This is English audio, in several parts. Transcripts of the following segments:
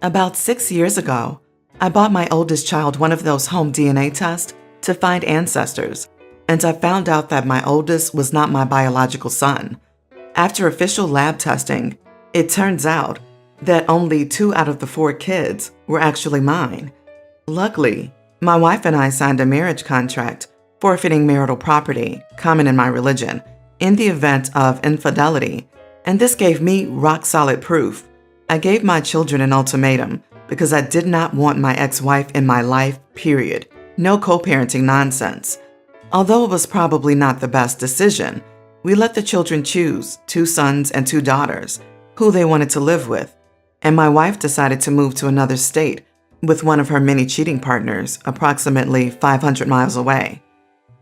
About 6 years ago, I bought my oldest child one of those home DNA tests to find ancestors, and I found out that my oldest was not my biological son. After official lab testing, it turns out that only 2 out of the 4 kids were actually mine. Luckily, my wife and I signed a marriage contract forfeiting marital property, common in my religion, in the event of infidelity, and this gave me rock-solid proof. I gave my children an ultimatum because I did not want my ex-wife in my life, period. No co-parenting nonsense. Although it was probably not the best decision, we let the children choose 2 sons and 2 daughters who they wanted to live with, and my wife decided to move to another state with one of her many cheating partners approximately 500 miles away.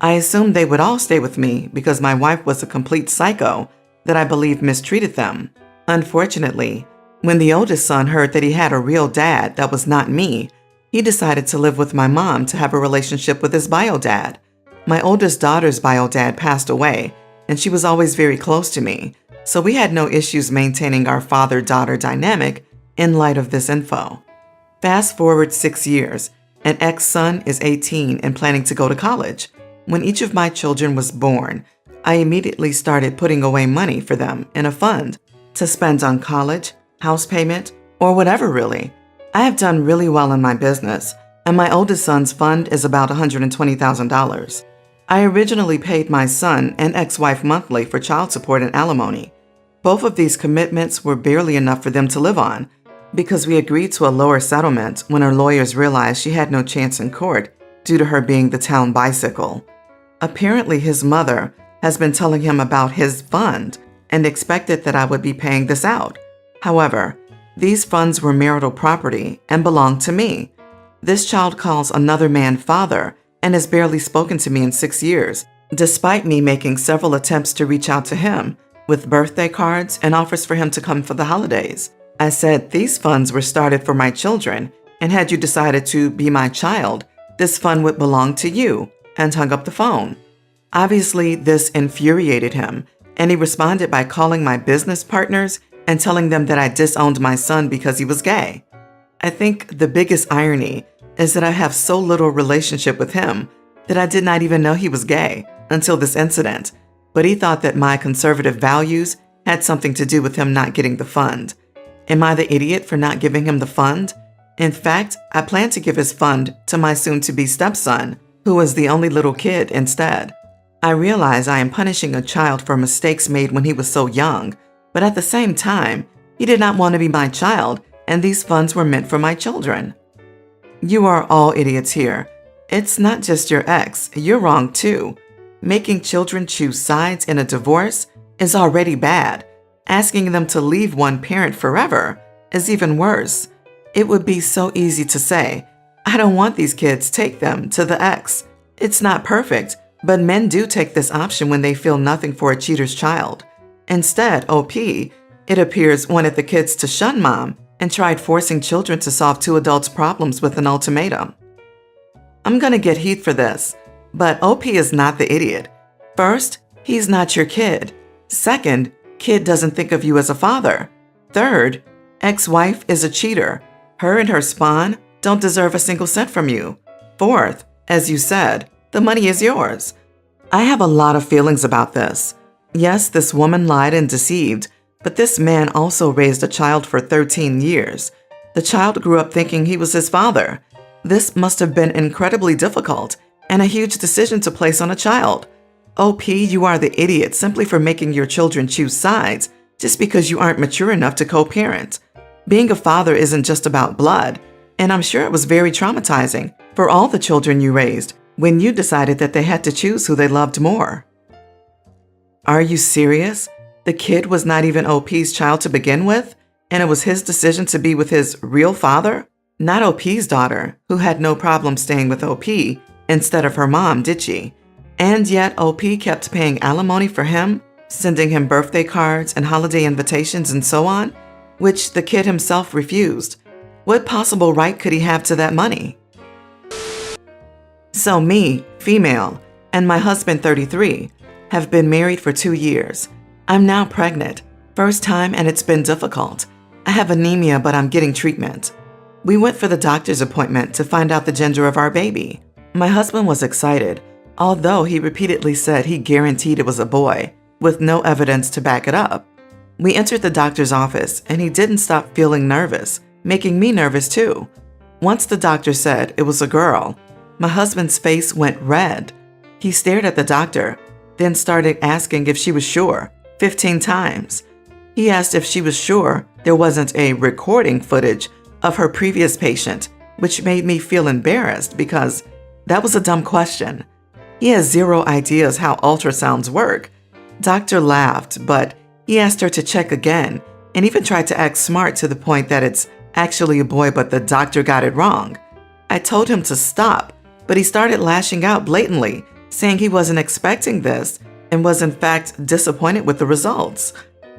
I assumed they would all stay with me because my wife was a complete psycho that I believe mistreated them. Unfortunately, when the oldest son heard that he had a real dad that was not me, he decided to live with my mom to have a relationship with his bio dad. My oldest daughter's bio dad passed away, and she was always very close to me, so we had no issues maintaining our father-daughter dynamic in light of this info. Fast forward 6 years, an ex-son is 18 and planning to go to college. When each of my children was born, I immediately started putting away money for them in a fund to spend on college, house payment, or whatever really. I have done really well in my business, and my oldest son's fund is about $120,000. I originally paid my son and ex-wife monthly for child support and alimony. Both of these commitments were barely enough for them to live on because we agreed to a lower settlement when our lawyers realized she had no chance in court due to her being the town bicycle. Apparently, his mother has been telling him about his fund and expected that I would be paying this out. However, these funds were marital property and belonged to me. This child calls another man father and has barely spoken to me in 6 years, despite me making several attempts to reach out to him with birthday cards and offers for him to come for the holidays. I said these funds were started for my children, and had you decided to be my child, this fund would belong to you, and hung up the phone. Obviously, this infuriated him, and he responded by calling my business partners and telling them that I disowned my son because he was gay. I think the biggest irony is that I have so little relationship with him that I did not even know he was gay until this incident, but he thought that my conservative values had something to do with him not getting the fund. Am I the idiot for not giving him the fund? In fact, I plan to give his fund to my soon-to-be stepson, who is the only little kid, instead. I realize I am punishing a child for mistakes made when he was so young, but at the same time, he did not want to be my child, and these funds were meant for my children. You are all idiots here. It's not just your ex, you're wrong too. Making children choose sides in a divorce is already bad. Asking them to leave one parent forever is even worse. It would be so easy to say, I don't want these kids, take them to the ex. It's not perfect, but men do take this option when they feel nothing for a cheater's child. Instead, OP, it appears, wanted the kids to shun mom and tried forcing children to solve 2 adults' problems with an ultimatum. I'm gonna get heat for this, but OP is not the idiot. First, he's not your kid. Second, kid doesn't think of you as a father. Third, ex-wife is a cheater. Her and her spawn don't deserve a single cent from you. Fourth, as you said, the money is yours. I have a lot of feelings about this. Yes, this woman lied and deceived, but this man also raised a child for 13 years. The child grew up thinking he was his father. This must have been incredibly difficult and a huge decision to place on a child. OP, you are the idiot simply for making your children choose sides just because you aren't mature enough to co-parent. Being a father isn't just about blood, and I'm sure it was very traumatizing for all the children you raised when you decided that they had to choose who they loved more. Are you serious? The kid was not even OP's child to begin with, and it was his decision to be with his real father? Not OP's daughter, who had no problem staying with OP instead of her mom, did she? And yet OP kept paying alimony for him, sending him birthday cards and holiday invitations and so on, which the kid himself refused. What possible right could he have to that money? So me, female, and my husband, 33, have been married for 2 years. I'm now pregnant. First time, and it's been difficult. I have anemia, but I'm getting treatment. We went for the doctor's appointment to find out the gender of our baby. My husband was excited, although he repeatedly said he guaranteed it was a boy, with no evidence to back it up. We entered the doctor's office and he didn't stop feeling nervous, making me nervous too. Once the doctor said it was a girl, my husband's face went red. He stared at the doctor, then started asking if she was sure, 15 times. He asked if she was sure there wasn't a recording footage of her previous patient, which made me feel embarrassed because that was a dumb question. He has zero ideas how ultrasounds work. Doctor laughed, but he asked her to check again and even tried to act smart to the point that it's actually a boy, but the doctor got it wrong. I told him to stop, but he started lashing out blatantly, saying he wasn't expecting this and was in fact disappointed with the results.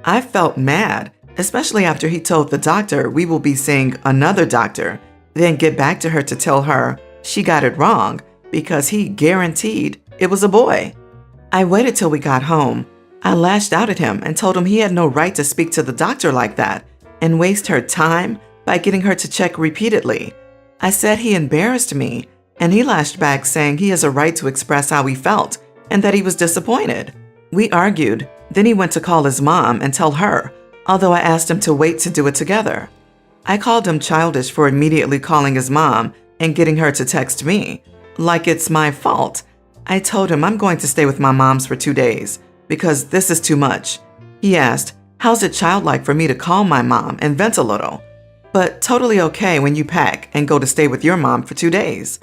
I felt mad, especially after he told the doctor we will be seeing another doctor, then get back to her to tell her she got it wrong because he guaranteed it was a boy. I waited till we got home. I lashed out at him and told him he had no right to speak to the doctor like that and waste her time by getting her to check repeatedly. I said he embarrassed me, and he lashed back saying he has a right to express how he felt and that he was disappointed. We argued, then he went to call his mom and tell her, although I asked him to wait to do it together. I called him childish for immediately calling his mom and getting her to text me, like it's my fault. I told him I'm going to stay with my mom's for 2 days because this is too much. He asked, how's it childlike for me to call my mom and vent a little, but totally okay when you pack and go to stay with your mom for 2 days?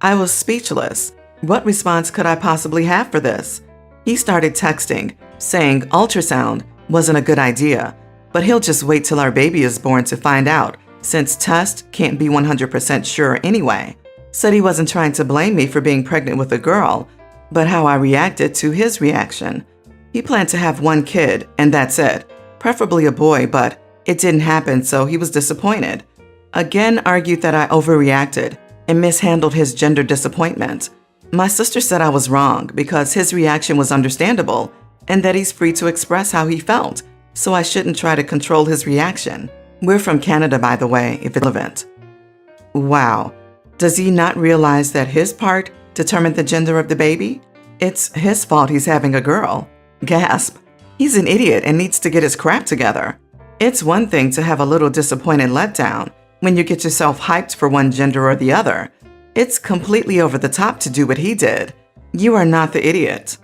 I was speechless. What response could I possibly have for this? He started texting, saying ultrasound wasn't a good idea, but he'll just wait till our baby is born to find out, since test can't be 100% sure anyway. Said he wasn't trying to blame me for being pregnant with a girl, but how I reacted to his reaction. He planned to have 1 kid, and that's it, preferably a boy, but it didn't happen, so he was disappointed. Again argued that I overreacted and mishandled his gender disappointment. My sister said I was wrong because his reaction was understandable and that he's free to express how he felt, so I shouldn't try to control his reaction. We're from Canada, by the way, if it's relevant. Wow. Does he not realize that his part determined the gender of the baby? It's his fault he's having a girl. Gasp. He's an idiot and needs to get his crap together. It's one thing to have a little disappointed letdown when you get yourself hyped for one gender or the other. It's completely over the top to do what he did. You are not the idiot.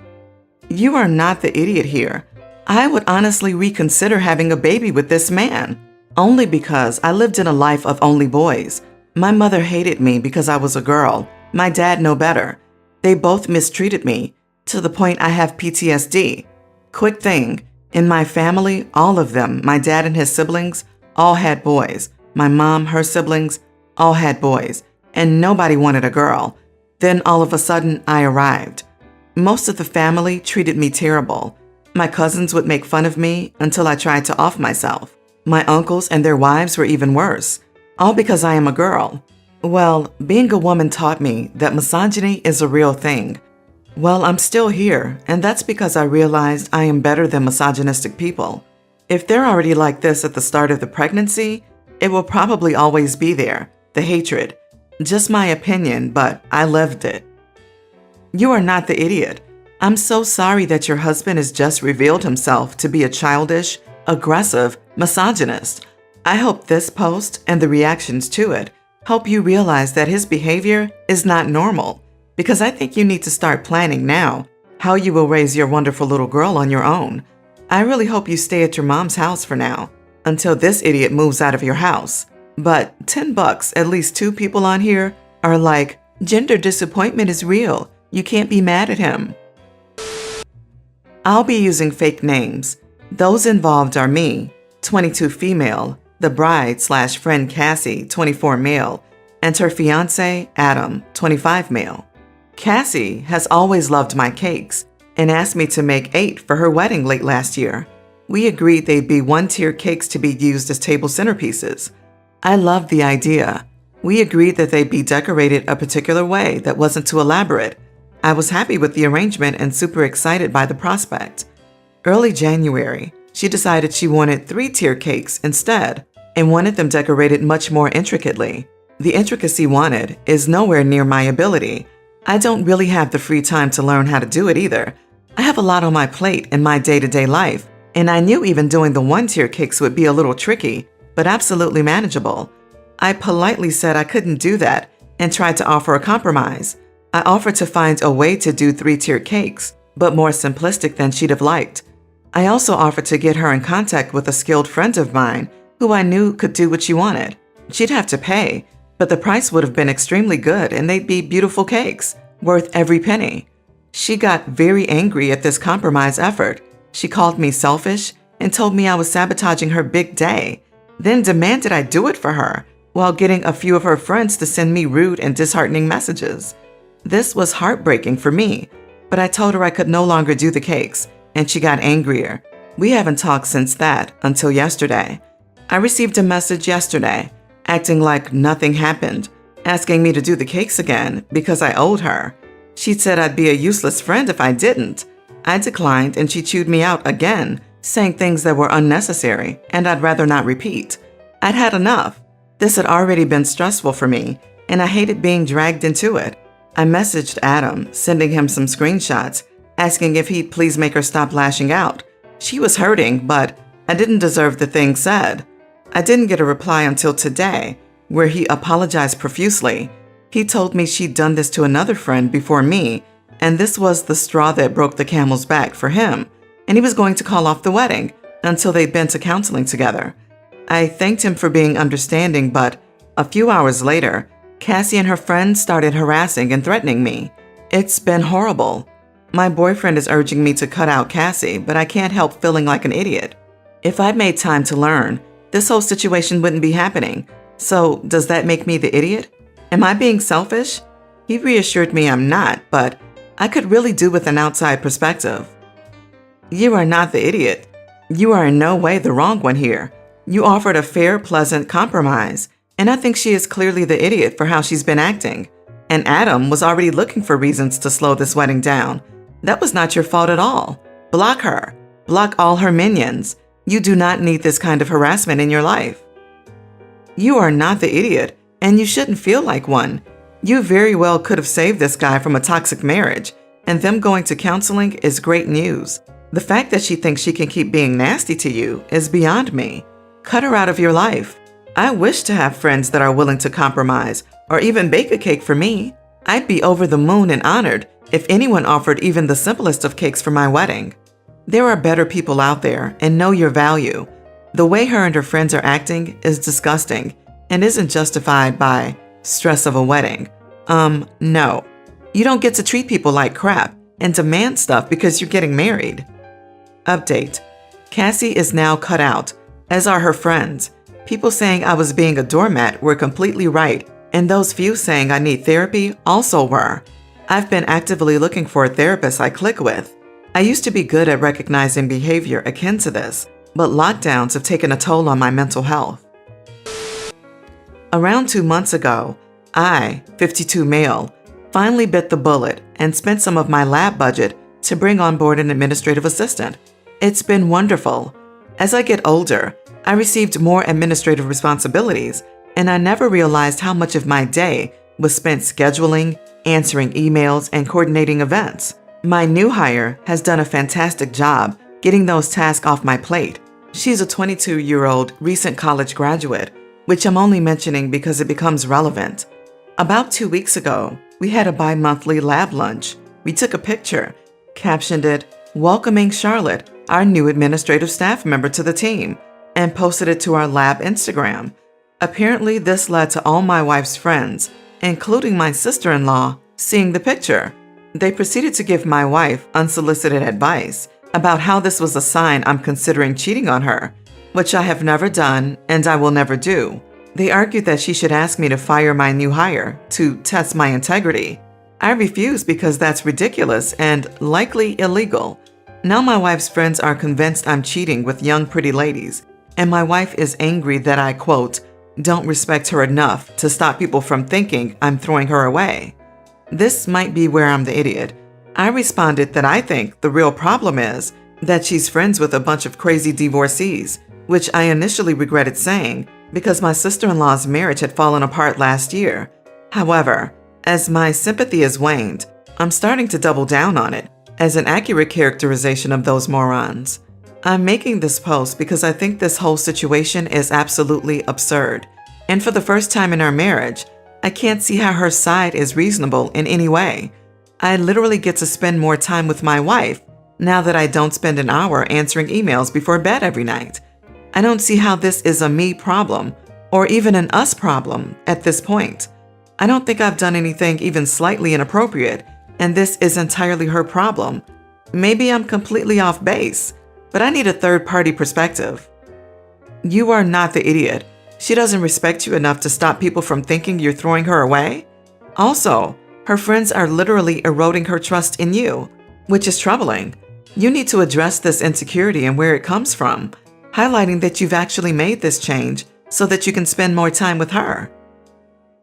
You are not the idiot here. I would honestly reconsider having a baby with this man, only because I lived in a life of only boys. My mother hated me because I was a girl. My dad no better. They both mistreated me, to the point I have PTSD. Quick thing, in my family, all of them, my dad and his siblings, all had boys. My mom, her siblings, all had boys, and nobody wanted a girl. Then all of a sudden, I arrived. Most of the family treated me terrible. My cousins would make fun of me until I tried to off myself. My uncles and their wives were even worse, all because I am a girl. Well, being a woman taught me that misogyny is a real thing. Well, I'm still here, and that's because I realized I am better than misogynistic people. If they're already like this at the start of the pregnancy, it will probably always be there, the hatred. Just my opinion, but I lived it. You are not the idiot. I'm so sorry that your husband has just revealed himself to be a childish, aggressive misogynist. I hope this post and the reactions to it help you realize that his behavior is not normal, because I think you need to start planning now how you will raise your wonderful little girl on your own. I really hope you stay at your mom's house for now, until this idiot moves out of your house. But $10, at least 2 people on here are like, gender disappointment is real. You can't be mad at him. I'll be using fake names. Those involved are me, 22 female, the bride/friend Cassie, 24 male, and her fiance, Adam, 25 male. Cassie has always loved my cakes and asked me to make 8 for her wedding late last year. We agreed they'd be 1-tier cakes to be used as table centerpieces. I loved the idea. We agreed that they'd be decorated a particular way that wasn't too elaborate. I was happy with the arrangement and super excited by the prospect. Early January, she decided she wanted 3-tier cakes instead. and wanted them decorated much more intricately. The intricacy wanted is nowhere near my ability. I don't really have the free time to learn how to do it either. I have a lot on my plate in my day-to-day life, and I knew even doing the one-tier cakes would be a little tricky, but absolutely manageable. I politely said I couldn't do that and tried to offer a compromise. I offered to find a way to do 3-tier cakes, but more simplistic than she'd have liked. I also offered to get her in contact with a skilled friend of mine who I knew could do what she wanted. She'd have to pay, but the price would have been extremely good and they'd be beautiful cakes, worth every penny. She got very angry at this compromise effort. She called me selfish and told me I was sabotaging her big day, then demanded I do it for her while getting a few of her friends to send me rude and disheartening messages. This was heartbreaking for me, but I told her I could no longer do the cakes, and she got angrier. We haven't talked since that until yesterday. I received a message yesterday, acting like nothing happened, asking me to do the cakes again because I owed her. She said I'd be a useless friend if I didn't. I declined and she chewed me out again, saying things that were unnecessary and I'd rather not repeat. I'd had enough. This had already been stressful for me, and I hated being dragged into it. I messaged Adam, sending him some screenshots, asking if he'd please make her stop lashing out. She was hurting, but I didn't deserve the things said. I didn't get a reply until today, where he apologized profusely. He told me she'd done this to another friend before me, and this was the straw that broke the camel's back for him, and he was going to call off the wedding until they'd been to counseling together. I thanked him for being understanding, but a few hours later, Cassie and her friends started harassing and threatening me. It's been horrible. My boyfriend is urging me to cut out Cassie, but I can't help feeling like an idiot. If I'd made time to learn, this whole situation wouldn't be happening. So does that make me the idiot? Am I being selfish? He reassured me I'm not, but I could really do with an outside perspective. You are not the idiot. You are in no way the wrong one here. You offered a fair, pleasant compromise, and I think she is clearly the idiot for how she's been acting. And Adam was already looking for reasons to slow this wedding down. That was not your fault at all. Block her. Block all her minions. You do not need this kind of harassment in your life. You are not the idiot, and you shouldn't feel like one. You very well could have saved this guy from a toxic marriage, and them going to counseling is great news. The fact that she thinks she can keep being nasty to you is beyond me. Cut her out of your life. I wish to have friends that are willing to compromise or even bake a cake for me. I'd be over the moon and honored if anyone offered even the simplest of cakes for my wedding. There are better people out there, and know your value. The way her and her friends are acting is disgusting and isn't justified by stress of a wedding. No. You don't get to treat people like crap and demand stuff because you're getting married. Update. Cassie is now cut out, as are her friends. People saying I was being a doormat were completely right, and those few saying I need therapy also were. I've been actively looking for a therapist I click with. I used to be good at recognizing behavior akin to this, but lockdowns have taken a toll on my mental health. Around 2 months ago, I, 52 male, finally bit the bullet and spent some of my lab budget to bring on board an administrative assistant. It's been wonderful. As I get older, I received more administrative responsibilities, and I never realized how much of my day was spent scheduling, answering emails, and coordinating events. My new hire has done a fantastic job getting those tasks off my plate. She's a 22-year-old recent college graduate, which I'm only mentioning because it becomes relevant. About 2 weeks ago, we had a bi-monthly lab lunch. We took a picture, captioned it, "Welcoming Charlotte, our new administrative staff member to the team," and posted it to our lab Instagram. Apparently, this led to all my wife's friends, including my sister-in-law, seeing the picture. They proceeded to give my wife unsolicited advice about how this was a sign I'm considering cheating on her, which I have never done and I will never do. They argued that she should ask me to fire my new hire to test my integrity. I refused because that's ridiculous and likely illegal. Now my wife's friends are convinced I'm cheating with young pretty ladies, and my wife is angry that I, quote, don't respect her enough to stop people from thinking I'm throwing her away. This might be where I'm the idiot. I responded that I think the real problem is that she's friends with a bunch of crazy divorcees, which I initially regretted saying because my sister-in-law's marriage had fallen apart last year. However, as my sympathy has waned, I'm starting to double down on it as an accurate characterization of those morons. I'm making this post because I think this whole situation is absolutely absurd. And for the first time in our marriage, I can't see how her side is reasonable in any way. I literally get to spend more time with my wife now that I don't spend an hour answering emails before bed every night. I don't see how this is a me problem or even an us problem at this point. I don't think I've done anything even slightly inappropriate, and this is entirely her problem. Maybe I'm completely off base, but I need a third-party perspective. You are not the idiot. She doesn't respect you enough to stop people from thinking you're throwing her away. Also, her friends are literally eroding her trust in you, which is troubling. You need to address this insecurity and where it comes from, highlighting that you've actually made this change so that you can spend more time with her.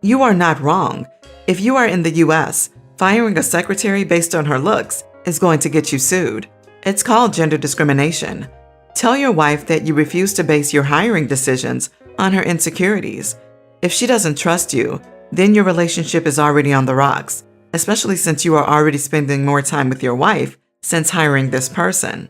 You are not wrong. If you are in the US, firing a secretary based on her looks is going to get you sued. It's called gender discrimination. Tell your wife that you refuse to base your hiring decisions on her insecurities. If she doesn't trust you, then your relationship is already on the rocks, especially since you are already spending more time with your wife since hiring this person.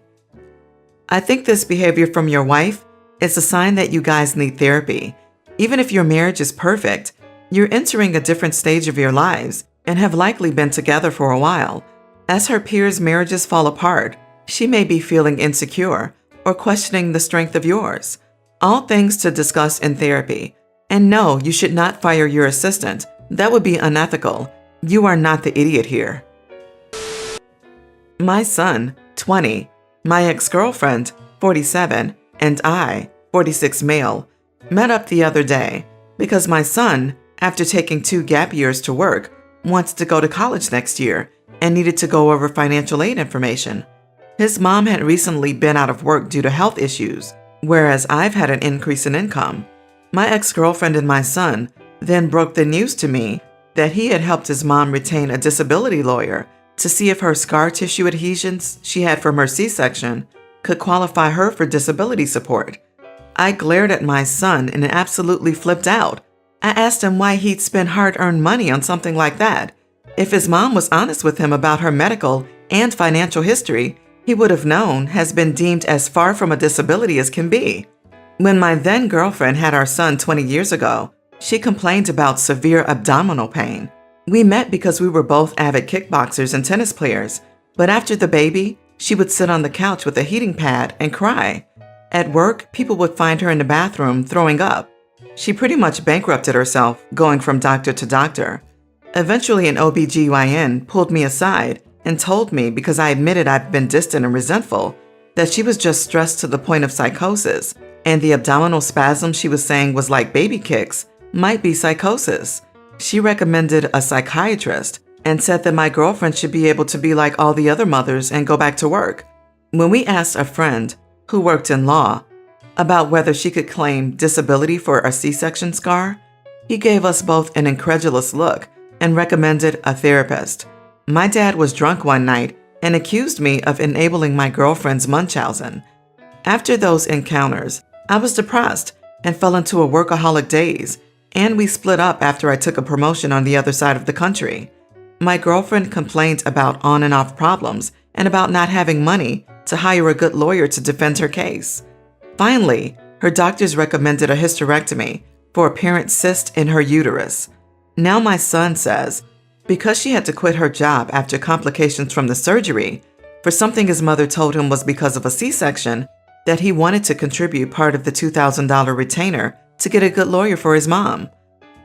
I think this behavior from your wife is a sign that you guys need therapy. Even if your marriage is perfect, you're entering a different stage of your lives and have likely been together for a while. As her peers' marriages fall apart, she may be feeling insecure or questioning the strength of yours. All things to discuss in therapy. And no, you should not fire your assistant. That would be unethical. You are not the idiot here. My son, 20, my ex-girlfriend, 47, and I, 46 male, met up the other day because my son, after taking 2 gap years to work, wants to go to college next year and needed to go over financial aid information. His mom had recently been out of work due to health issues, whereas I've had an increase in income. My ex-girlfriend and my son then broke the news to me that he had helped his mom retain a disability lawyer to see if her scar tissue adhesions she had from her C-section could qualify her for disability support. I glared at my son and absolutely flipped out. I asked him why he'd spend hard-earned money on something like that. If his mom was honest with him about her medical and financial history, he would have known has been deemed as far from a disability as can be. When my then girlfriend had our son 20 years ago, she complained about severe abdominal pain. We met because we were both avid kickboxers and tennis players, but after the baby, she would sit on the couch with a heating pad and cry. At work, people would find her in the bathroom throwing up. She pretty much bankrupted herself, going from doctor to doctor. Eventually, an OBGYN pulled me aside and told me, because I admitted I'd been distant and resentful, that she was just stressed to the point of psychosis, and the abdominal spasm she was saying was like baby kicks might be psychosis. She recommended a psychiatrist and said that my girlfriend should be able to be like all the other mothers and go back to work. When we asked a friend who worked in law about whether she could claim disability for a C-section scar, he gave us both an incredulous look and recommended a therapist. My dad was drunk one night and accused me of enabling my girlfriend's Munchausen. After those encounters, I was depressed and fell into a workaholic daze, and we split up after I took a promotion on the other side of the country. My girlfriend complained about on and off problems and about not having money to hire a good lawyer to defend her case. Finally, her doctors recommended a hysterectomy for a apparent cyst in her uterus. Now my son says, because she had to quit her job after complications from the surgery, for something his mother told him was because of a C-section, that he wanted to contribute part of the $2,000 retainer to get a good lawyer for his mom.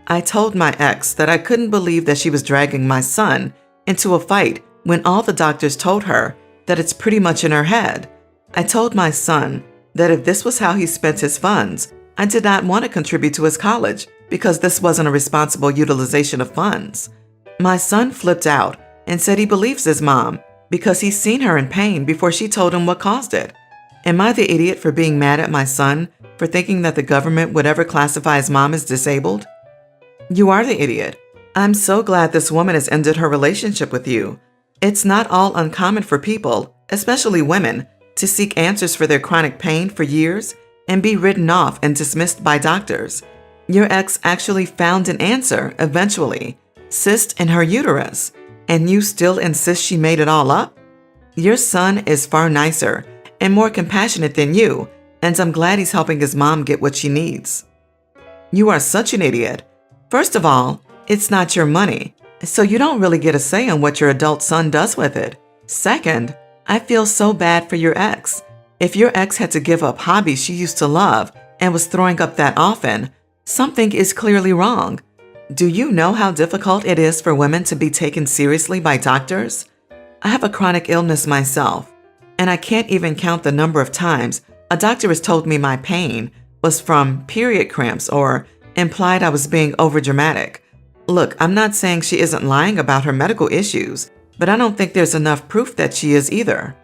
I told my ex that I couldn't believe that she was dragging my son into a fight when all the doctors told her that it's pretty much in her head. I told my son that if this was how he spent his funds, I did not want to contribute to his college because this wasn't a responsible utilization of funds. My son flipped out and said he believes his mom because he's seen her in pain before she told him what caused it. Am I the idiot for being mad at my son for thinking that the government would ever classify his mom as disabled? You are the idiot. I'm so glad this woman has ended her relationship with you. It's not all uncommon for people, especially women, to seek answers for their chronic pain for years and be written off and dismissed by doctors. Your ex actually found an answer eventually, cyst in her uterus, and you still insist she made it all up? Your son is far nicer and more compassionate than you, and I'm glad he's helping his mom get what she needs. You are such an idiot. First of all, it's not your money, so you don't really get a say on what your adult son does with it. Second, I feel so bad for your ex. If your ex had to give up hobbies she used to love and was throwing up that often, something is clearly wrong. Do you know how difficult it is for women to be taken seriously by doctors? I have a chronic illness myself, and I can't even count the number of times a doctor has told me my pain was from period cramps or implied I was being overdramatic. Look, I'm not saying she isn't lying about her medical issues, but I don't think there's enough proof that she is either.